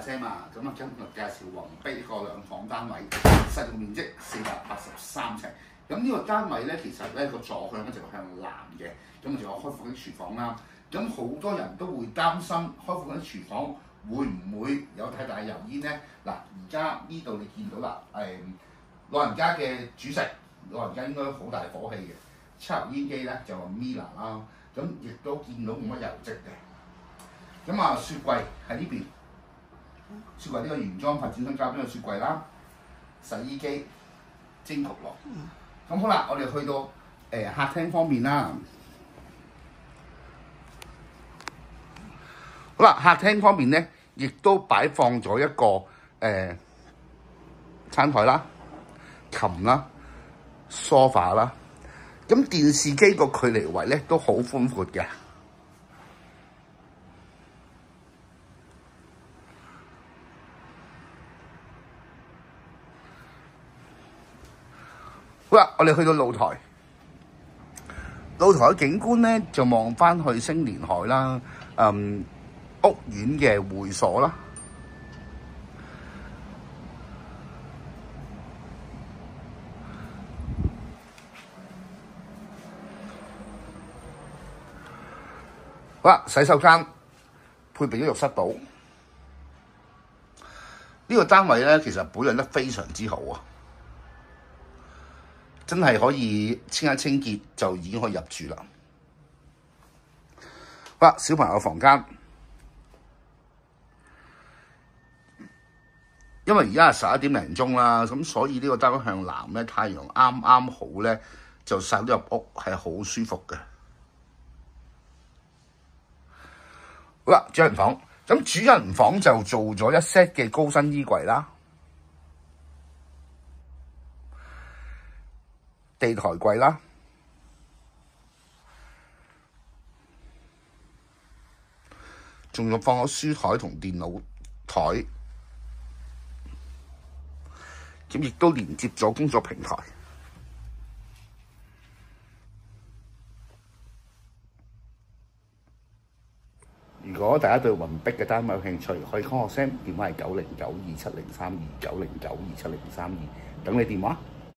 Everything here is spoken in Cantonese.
Sam 啊，咁啊今日介紹宏碧呢個兩房單位，實用面積483尺。咁呢個單位咧，其實咧個坐向咧就向南嘅，咁就有開闊嘅廚房啦。咁好多人都會擔心開闊嘅廚房會唔會有太大嘅油煙咧？嗱，而家呢度你見到啦，老人家嘅煮食，老人家應該好大火氣嘅，抽油煙機咧就 Miele 啦，咁亦都見到冇乜油漬嘅。咁啊，雪櫃喺呢邊。雪櫃呢個原裝發展商交俾個雪櫃啦，洗衣機、蒸焗爐。咁好啦，我哋去到客廳方面啦。好啦，客廳方面咧，亦都擺放咗一個餐台啦、琴啦、梳化啦。咁電視機個距離位咧都好寬闊嘅。好啦，我哋去到露台，露台嘅景觀咧就望翻去星連海啦，屋苑嘅會所啦。好啦，洗手間配備咗浴室寶，呢個單位咧其實保養得非常之好啊！真係可以清一清潔就已經可以入住啦。好啦，小朋友房間，因為而家係11點零鐘啦，咁所以呢個單位向南咧，太陽啱啱好咧，就曬到入屋係好舒服嘅。好啦，主人房，咁主人房就做咗一 set 嘅高身衣櫃啦。地台櫃啦，仲要放咗書台同電腦台，咁亦都連接咗工作平台。如果大家對宏碧嘅單位有興趣，可以 call 我 Sam，電話係909270329092703，等你電話。